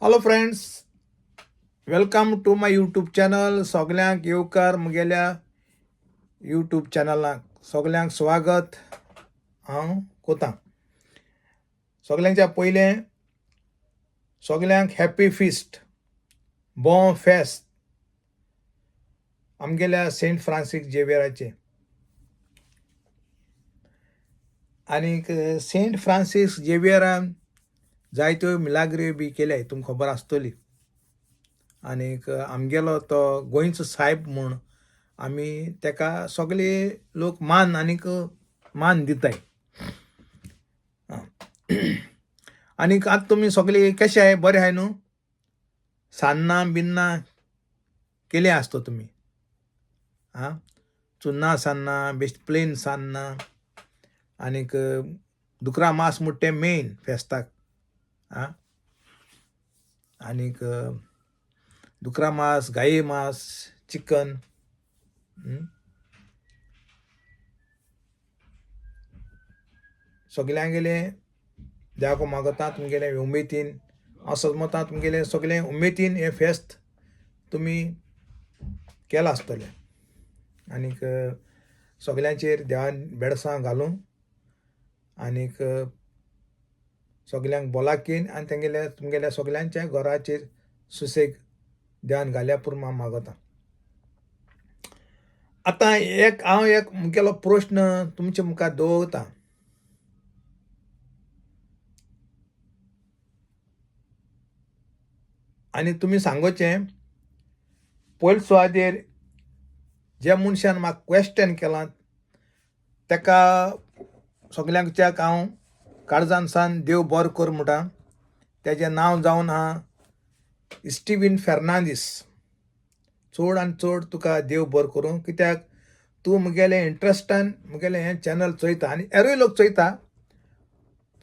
Hello friends, welcome to my YouTube channel. सगळ्यांक येवकार मुगेल्या YouTube चॅनलाक सगळ्यांक स्वागत हांव कोतां. सगळ्यांच्या पयलें सगळ्यांक हॅपी फिस्ट, बॉन फेस्त आमगेल्या सेंट फ्रांसीस झेवियराचे. आनीक सेंट फ्रांसीस झेवियरान जायत्यो मिलाग्री बी केल्याय, तुमकां खबर आसतली. आनीक आमगेलो तो गोंयचो साहेब म्हूण आमी तेका सगळे लोक मान दिताय. आनीक आतां तुमी सगळे कशे आहाय? बरे आहाय न्हू? सान्नां बिन्नां केली आसता तुमी? चुन्ना सान्नां, बेश्ट प्लेन सान्नां. आनीक दुकरा मांस म्हणटा तें मेन फेस्ताक. आनीक दुकरा मांस, गाये मांस, चिकन. सगळ्यांगेले देवाको मागता तुमगेले उमेदीन. हांव समजता तुमगेले सगळे उमेदीन हें फेस्त तुमी केलां आसतलें. आनीक सगळ्यांचेर देवान बेडसां घालूं आनीक सगळ्यांक भलायकेन आनी तुमगेल्या सगळ्यांच्या घराचेर सुसेग देवान घाल्या पूण हांव मागतां. आतां हांव एक मुगेलो प्रश्न तुमचे मुखार दवरतां. आनी तुमी सांगोचें. पयले सुवातेर जे मनशान म्हाका क्वेश्चन केलां तेका सगळ्यांच्याक हांव काळजान सावन देव बरो कर म्हणटा. तेजें नांव जावन आहा स्टीवन फेर्नांदीस. चड आनी चड तुका देव बरो करूं, कित्याक तूं मुगेलें इंट्रस्टान मुगेलें हें चॅनल चोयता आनी हेरूय लोक चोयता.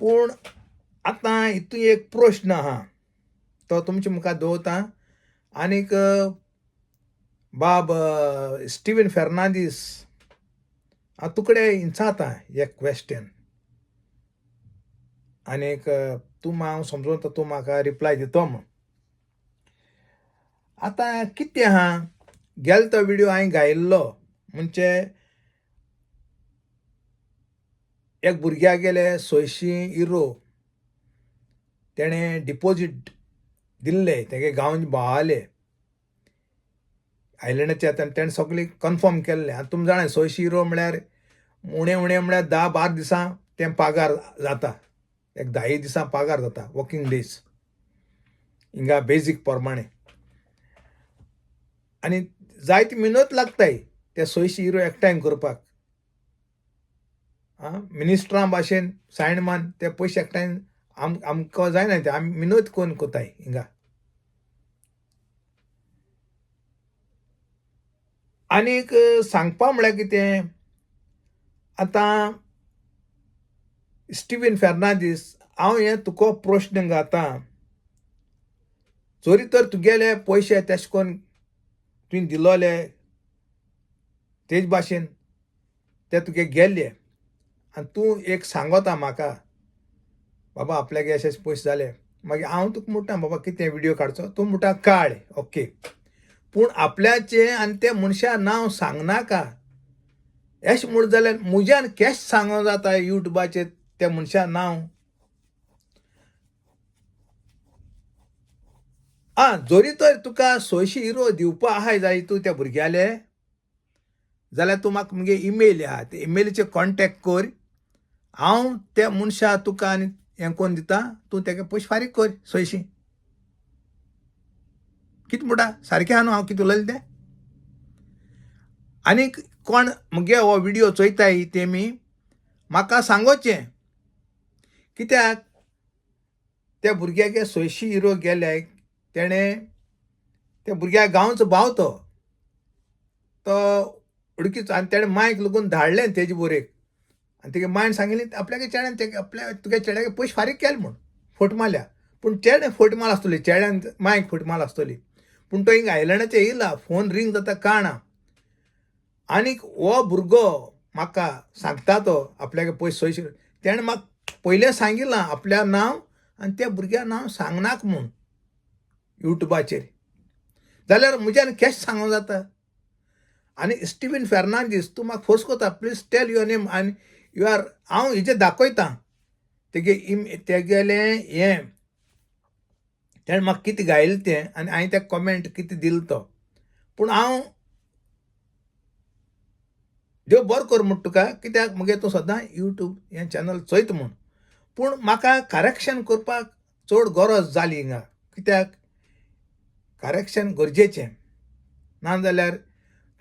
पूण आतां हितून एक प्रश्न आहा तो तुमच्या मुखार दवरतां. आनीक बाब स्टीवन फेर्नांदीस, हांव तुकडे विचारतां एक क्वेश्चन. आनीक हांव समजोता तूं म्हाका रिप्लाय दितो म्हूण. आतां कितें आहा, गेलो तो विडियो हांवें घायिल्लो म्हणजे एक भुरग्यागेले €600 तेणें डिपॉझीट दिल्ले तेगे गांवांत भावाले आयलँडाचे. आतां तेणें सगळें कन्फर्म केल्लें. आतां तुमी जाणाय €600 म्हळ्यार उणें म्हळ्यार 10-12 दिसां तें पागार जाता. एक 10 दिसां पागार जाता, वर्किंग डेज हिंगा बेजीक प्रमाणें. आनी जायती मेहनत लागताय ते €600 एकठांय करपाक. मिनिस्टरां भाशेन सायन मान ते पयशे एकठांय आमकां जायना, ते आमी मेहनत करून कोताय हिंगा. आनीक सांगपा म्हळ्यार कितें, आतां स्टीवन फेर्नांदीस, हांव हें तुका प्रश्न घातां. जोरी तर तुगेले पयशे तेशे कोन्न तुवें दिलोले तेज भाशेन ते तुगे गेल्ले आनी तूं एक सांगोता म्हाका बाबा आपल्यागे अशे पयशे जाले. मागीर हांव तुका म्हणटा बाबा कितें विडियो काडचो, तूं म्हणटा काड, ओके. पूण आपल्याचें आनी त्या मनशा नांव सांगनाका अशें म्हूण जाल्यार म्हज्यान केश सांगो जाता युट्यूबाचेर त्या मनशा नांव. जोरी तर तुका €600 दिवपा आहाय जाय तूं त्या भुरग्याले, जाल्यार तूं म्हाका मुगे ईमेल आहा, ते ईमेलीचेर कॉन्टेक्ट कर. हांव त्या मनशा तुका आनी हें कोन्न दिता, तूं तेगे पयशे फारीक कर. 600 कितें म्हणटा, सारकें आहा न्हू हांव कितें उलयलें तें? आनीक कोण मुगे हो विडियो चोयताय तेमी म्हाका सांगोचें, कित्याक त्या भुरग्यागे €600 गेल्याय. तेणें त्या भुरग्या गांवचो भाव तो उडकीच आनी तेणें मांयक लागून धाडलें तेजे बोरेक. आनी तेगे मायन सांगिल्लें आपल्यागे चेड्यान तुगे चेड्यागे पयशे फारीक केले म्हूण फोट मारल्या. पूण चेडे फोट मार आसतली, चेड्यान मांयक फोट मार आसतली. पूण तो हिंगा आयलँडाचेर येयला, फोन रिंग जाता कळना. आनीक हो भुरगो म्हाका सांगता तो आपल्यागे पयशे €600 तेणें म्हाका पयलें सांगिल्लां आपल्या नांव आनी त्या भुरग्या नांव सांगनाका म्हूण. युट्यूबाचेर जाल्यार म्हज्यान कशें सांगूंक जाता. आनी स्टीवन फेर्नांदीस तूं म्हाका फोर्स कोता प्लीज टेल युअर नेम आनी यू आर हांव हेजेर दाखयतां तेगेलें हें तेणें म्हाका कितें गायलें तें आनी हांवें तें कॉमेंट कितें दिलो तो. पूण हांव देव बरो कर म्हणटा तुका, कित्याक मगे तूं सदां यूट्यूब हें चॅनल चोयता म्हूण. पूण म्हाका करेक्शन करपाक चड गरज जाली हिंगा, कित्याक करेक्शन गरजेचें. नाजाल्यार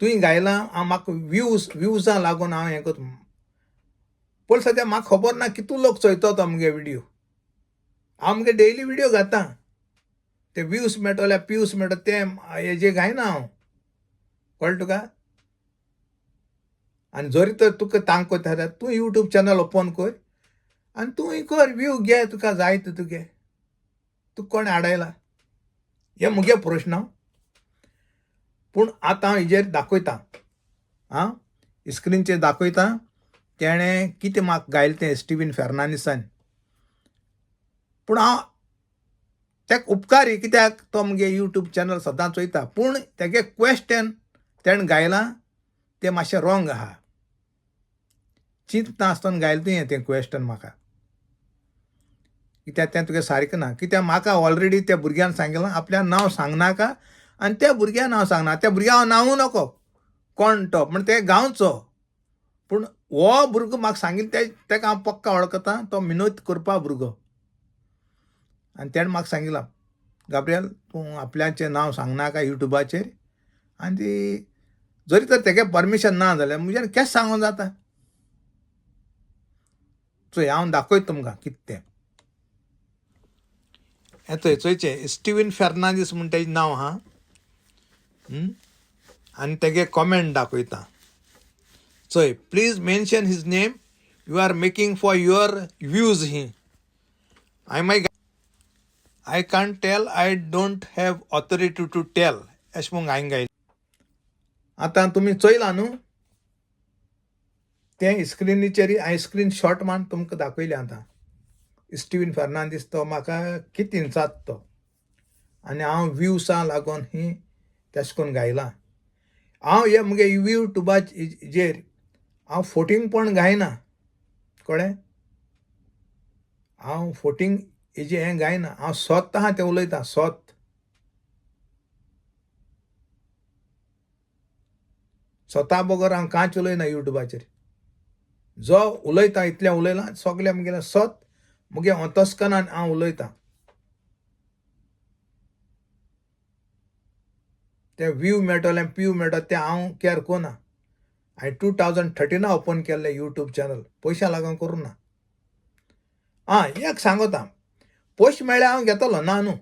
तुवें गायलां म्हाका व्यूजां लागून हांव हें करता. पळय सद्या म्हाका खबर ना कितू लोक चोयतो तो मगे विडियो. हांव मगे डेली विडियो घालतां, ते व्यूज मेळटले पिव्स मेळटा ते हेजे गायना हांव, कळ्ळें तुका. आनी जरी तर तुका तांग कोता जाल्यार तूं यूट्यूब चॅनल ओपन कर आनी तूंय कर व्यू घे तुका जाय ते तुगे. तुका कोणें आडयला हे मुगे प्रश्न. पूण आतां हांव हेजेर दाखयतां, स्क्रीनचेर दाखयतां तेणें कितें म्हाका गायलें तें स्टीवन फेर्नांदीसान. पूण हांव तेका उपकारी, कित्याक तो मगे यूट्यूब चॅनल सदां चोयता. पूण तेगे क्वेश्चन तेणें गायलां तें मातशें रॉंग आहा. चिंत नासतना गायलें तुवें तें क्वेश्चन म्हाका, कित्याक तें तुगे सारकें ना. कित्याक म्हाका ऑलरेडी त्या भुरग्यान सांगिलां आपल्या नांव सांगनाका आनी त्या भुरग्यान नांव सांगना. त्या भुरग्याक हांव नांवू नको कोण तो म्हण ते गांवचो. पूण हो भुरगो म्हाका सांगिल्लें तेका हांव पक्का वळखतां, तो मिनत करपा भुरगो. आनी तेणें म्हाका सांगिलां गाब्रिएल तूं आपल्याचें नांव सांगनाका यूट्यूबाचेर, आनी जरी तर तेगे परमिशन ना जाल्यार म्हज्यान केश सांगूंक जाता. चोय हांव दाखयता तुमकां कितें तें. येतोय चोयचें स्टीवन फेर्नांदीस म्हूण तेजें नांव आहा. आनी तेगे कॉमेंट दाखयता. चोय please mention his name, you are making for your views ही. I can't tell, I don't have authority to tell अशें म्हणून हांवें गायलें. आतां तुमी चोयलां न्हू तें स्क्रिनीचेर. हांवें स्क्रीन शॉट मारून तुमकां दाखयलें. आतां स्टीवन फेर्नांदीस तो म्हाका कितें हिंसात तो, आनी हांव व्यूसां लागून ही तेशें कोन्न गायलां. हांव हे मुगे यूट्यूबाचेर हांव फोटींग पण गायना, कळ्ळें. हांव फोटींग हेजें हें गायना, हांव सोत आहा तें उलयतां सोत. स्वता बगर हांव कांयच उलयना यूट्यूबाचेर. जो उलयता इतलें उलयलां सगलें मुगेलें सोत मुगे अंतस्कनान हांव उलयतां. ते व्यू मेळटले पिव मेळटा तें हांव केअर कोना. हांवें 2013 ओपन केल्लें यूट्यूब चॅनल, पयशा लागून करूं ना. एक सांगता, पयशे मेळ्ळे हांव घेतलो ना न्हू.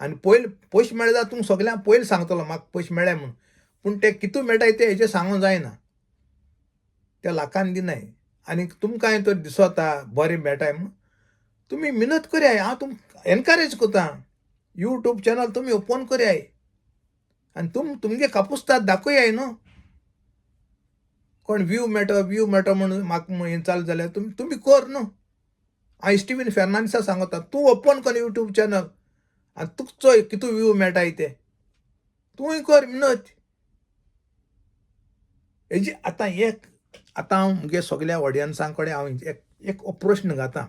आनी पयशे मेळ्ळे जाल्यार तुमकां सगळ्यांक पयलीं सांगतलो म्हाका पयशे मेळ्ळे म्हणून. पूण ते कितू मेळटाय ते हेजें सांगूंक जायना. ते लाखान दिनाय आनी तुमकां तर दिसता बरें मेळटाय म्हूण तुमी मिनत करयाय. हांव तुमकां एनकरेज कोता, यूट्यूब चॅनल तुमी ओपन करयाय आनी तुमगे कापुस्ताद दाखयाय न्हू. कोण व्यू मेळटा म्हणून म्हाका हें जालें जाल्यार तुमी कर न्हू. हांव स्टीवन फेर्नांदीसा सांगता तूं ओपन कर यूट्यूब चॅनल आनी तुका चोय कितू व्यू मेळटाय ते तूंय कर मिनत. हेजी आतां हांव मुगे सगल्या ऑडियन्सां कडेन हांव एक प्रश्न घातां.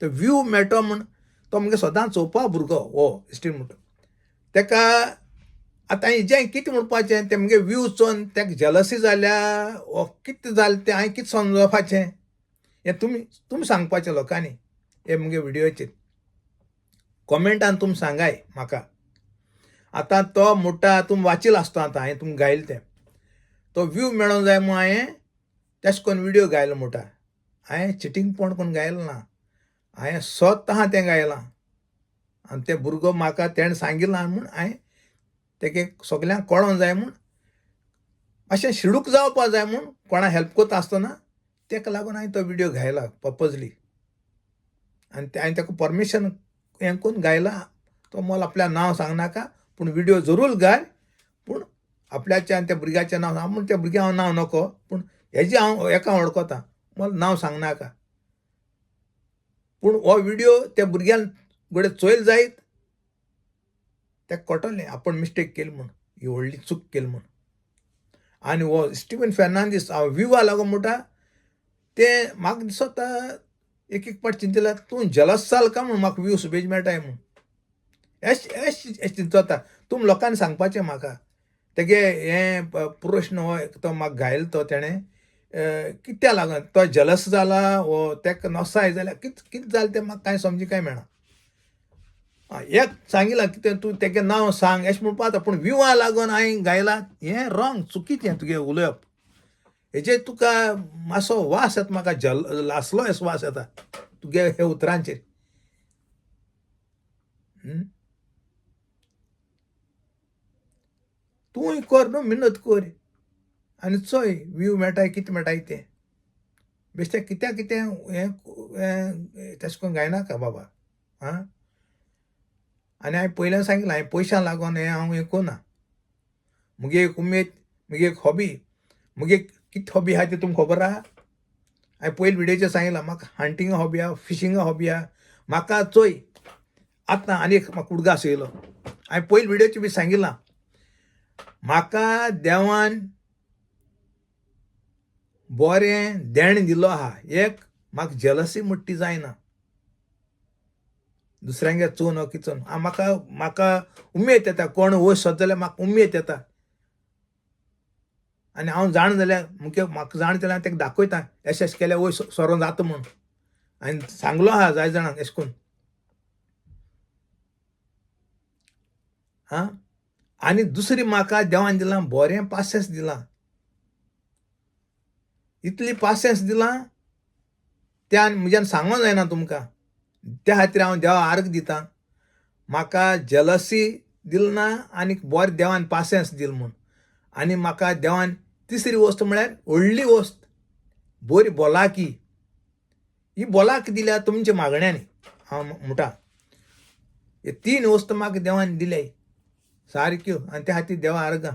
तो व्यू मेळटो म्हूण तो मुगे सदां चोवपा भुरगो हो स्टीवन म्हणटा तेका आतां हेजें कितें म्हणपाचें तें मुगे व्यूज चोवन तेका जेलसी जाल्या वो कितें जालें तें हांवें कितें समजोवपाचें हें तुमी सांगपाचें लोकांनी. हे मुगे विडियोचेर कॉमेंटान तुमी सांगाय म्हाका. आतां तो म्हणटा तुमी वाचिला आसतो आतां हांवें तुमकां गायलें तें तो व्यू मेळोंक जाय म्हूण हांवें तेशें कोन्न विडियो गायलो म्हणटा. हांवें चिटींग कोन्न गायलो ना, हांवें सोत आहा तें गायलां. आनी ते भुरगो म्हाका तेणें सांगिलां म्हूण हांवें तेगे सगल्यांक कळोंक जाय म्हूण मातशें शिडूक जावपा जाय म्हूण कोणा हेल्प कोता आसतना तेका लागून हांवें तो विडियो गायला पर्पजली. आनी हांवें तेका परमिशन हें कोन्न गायलां. तो मोल आपल्या नांव सांगनाका पूण विडियो जरूर घाल, पूण आपल्याचें आनी त्या भुरग्याचें नांव सांग म्हूण त्या भुरग्याक हांव नांव नको, पूण हेजें हांव एका वळखतां मोल नांव सांगनाका. पूण हो विडियो त्या भुरग्यान घोडे चोयल जायत तेका कळटलें आपण मिस्टेक केली म्हूण, ही व्हडली चूक केली म्हूण. आनी हो स्टीवन फेर्नांदीस हांव विवा लागून म्हणटा ते म्हाका दिसता एक एक पाट चिंतला तूं जलस जाल काय म्हूण म्हाका व्यूज बेज मेळटाय म्हूण. एश चिंतता तुम लोकांनी सांगपाचें म्हाका. तेगे हें प्रश्न हो तो म्हाका घायलो तो तेणें कित्या लागून तो जलस जाला वो तेका नसाय जाल्यार कितें जालें तें म्हाका कांय समजिकाय मेळना. एक सांगिलां कितें तूं तेगे नांव सांग अशें म्हणपा जाता पूण विवा लागून हांवें गायलां हें रॉंग चुकीचें तुगे उलोवप. हेजेर तुका मातसो वास येता म्हाका लासलो असो वास येता तुगे हे उतरांचेर. तूंय कर न्हू मिनत कर आनी चोय व्यू मेळटाय कितें मेळटाय तें. बेश्टें कित्याक कितें हें तशें करून गायनाका बाबा आं. आनी हांवें पयलें सांगिलां हांवें पयशां लागोन हांव हें कोना. मुगे एक उमेद मुगे एक हॉबी मुगे कितें हॉबी आहा तें तुमकां खबर आहा. हांवें पयलीं व्हिडियोचेर सांगिलां म्हाका हंटींग हॉबी आहा फिशींग हॉबी आहा. म्हाका चोय आतां आनी एक म्हाका उडगास येयलो. हांवें पयलीं व्हिडियोचेर बी सांगिलां म्हाका देवान बरें देण दिलो आहा. एक म्हाका जेलसी म्हणटी जायना दुसऱ्यांगे चोवन वा किचन म्हाका उमेद येता कोण वयर सद जाल्यार म्हाका उमेद येता. आनी हांव जाण जाल्यार म्हाका जाण जाल्यार तेका दाखयता अशें केल्यार वयर सोरोन जाता म्हूण. हांवें सांगलो आहा जाय जाणांक अशें करून आं. आनी दुसरी म्हाका देवान दिलां बरें पासियन्स दिलां. इतली पासियन्स दिलां त्यान म्हज्यान सांगों जायना तुमकां. त्या खातीर हांव देवा आर्ग दितां म्हाका जेलसी दिल ना आनी बरें देवान पासियन्स दिल म्हूण. आनी म्हाका देवान तिसरी वस्त म्हळ्यार व्हडली वस्त बरी भलायकी. ही भलायकी दिल्या तुमच्या मागण्यांनी हांव म्हणटा. हे 3 वस्त म्हाका देवान दिल्याय सारक्यो आनी त्या खातीर देवा आर्गां.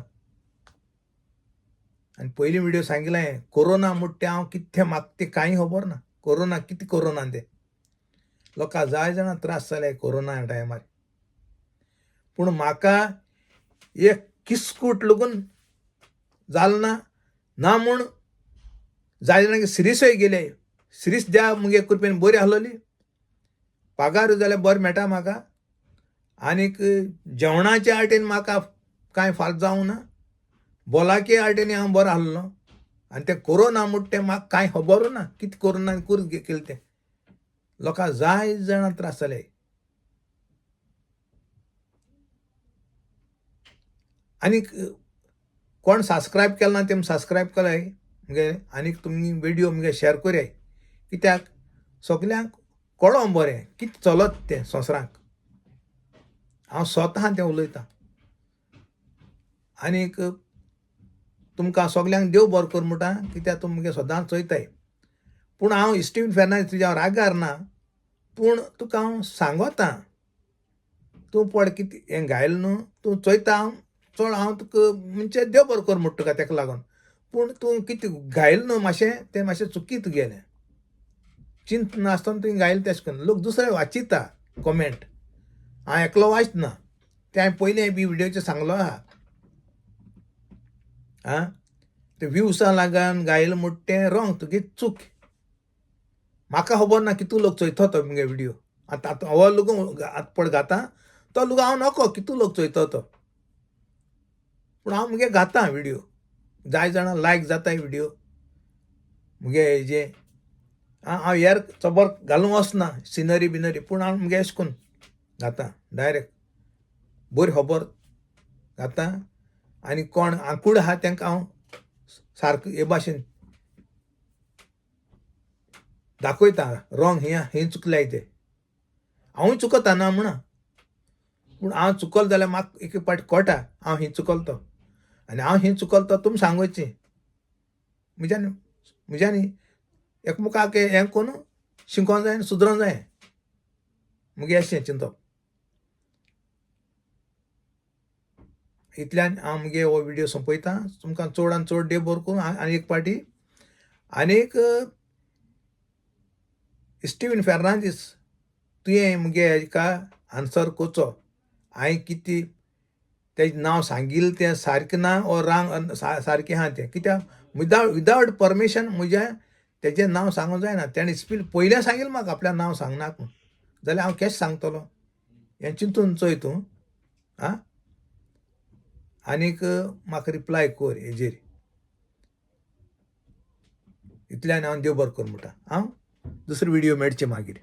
आनी पयलीं व्हिडियो सांगिलें कोरोना म्हणटा हांव कितें म्हाका तें कांय खबर ना. कोरोना कितें कोरोना तें लोकांक जाय जाणां त्रास जाले कोरोना टायमार. पूण म्हाका एक किस्कूट लागून जाल ना म्हूण जाय जाणांक सिरियसूय गेले. सिरीस द्या मुगे कृपेन बरी आहलोली. पगार जाल्यार बरें मेळटा म्हाका. आनीक जेवणाच्या आटेन म्हाका कांय फाल्ट जावंक ना. भलायके आटेन हांव बरो आहलो. आनी तें कोरोना म्हणटा तें म्हाका कांय खबर ना कितें कोरोनान केलें तें. लोकांक जाय जाणां त्रास जाले. आनीक कोण सबस्क्रायब केलें ना तेम सबस्क्रायब केल्याय मुगे आनीक तुमी व्हिडियो मुगे शेअर कोराय. कित्याक सगल्यांक कळों बरें कितें चलत तें संवसारांत. हांव स्वता तें उलयतां. आनीक तुमकां सगल्यांक देव बरो कर म्हणटा कित्याक तुमी मुगे सदांच चोयताय. पूण हांव स्टीवन फेर्नांदीस तुज्या रागार ना. पूण तुका हांव सांगोतां तूं पड कितें हें गायलें न्हू तूं चोयता चड हांव तुका म्हणजे देव बरो कर म्हणटा तुका तेका लागोन. पूण तूं कितें गायलें न्हू मातशें तें मातशें चुकी तुगेलें. चिंत नासतना तुवें गायलें तेशें करून लोक दुसरे वाचिता कॉमेंट. हांव एकलो वाचना. तें हांवें पयलीं बी व्हिडियोचेर सांगलो आहा. आं ते व्यूसां लागून गायलें म्हणटा तें रॉंग तुगे चूक. म्हाका खबर ना कितू लोक चोयतो तो मुगे व्हिडियो. आतां हो लोक आतां पड घातां तो लोक हांव नोको कितू लोक चोयतो तो. पूण हांव मुगे घातां व्हिडियो. जाय जाणां लायक जाताय व्हिडियो मुगे हेजे. हांव हेर चबर घालूंक वचना सिनरी बिनरी पूण हांव मुगे अशें करून घातां डायरेक्ट बरी खबर घातां. आनी कोण आंकूड आहा तेंकां हांव सारको हे भाशेन दाखयतां रॉंग हें चुकल्याय तें. हांवूय चुकता ना म्हणा. पूण हांव चुकलो जाल्यार म्हाका एक पाटी कळटा हांव हें चुकलो तो. आनी हांव हें चुकलो तो तुमी सांगोचें. म्हज्यानी एकमुखाक हें कोन्न शिकोवंक जाय आनी सुदरोंक जाय मुगे अशें चिंतप. इतल्यान हांव मुगे हो व्हिडियो सोंपयतां. तुमकां चड आनी चड देव बरो करूं. आनी एक पाटी आनीक स्टीवन फेर्नांदीस तुवें मुगे हेका आन्सर करचो. हांवें कितें तेजें नांव सांगिल्लें तें सारकें ना ओ रांग सारकें आहा तें कित्याक विदावट परमिशन म्हजें तेजें नांव सांगूंक जायना. तेणें पयलें सांगिल्लें म्हाका आपल्या नांव सांगनाका म्हूण, जाल्यार हांव केश सांगतलो हें चिंतून चोय तूं आं. आनीक म्हाका रिप्लाय कर हेजेर. इतल्यान हांव देव बरें करूं म्हणटा. हांव दुसरो व्हिडियो मेळचे मागीर.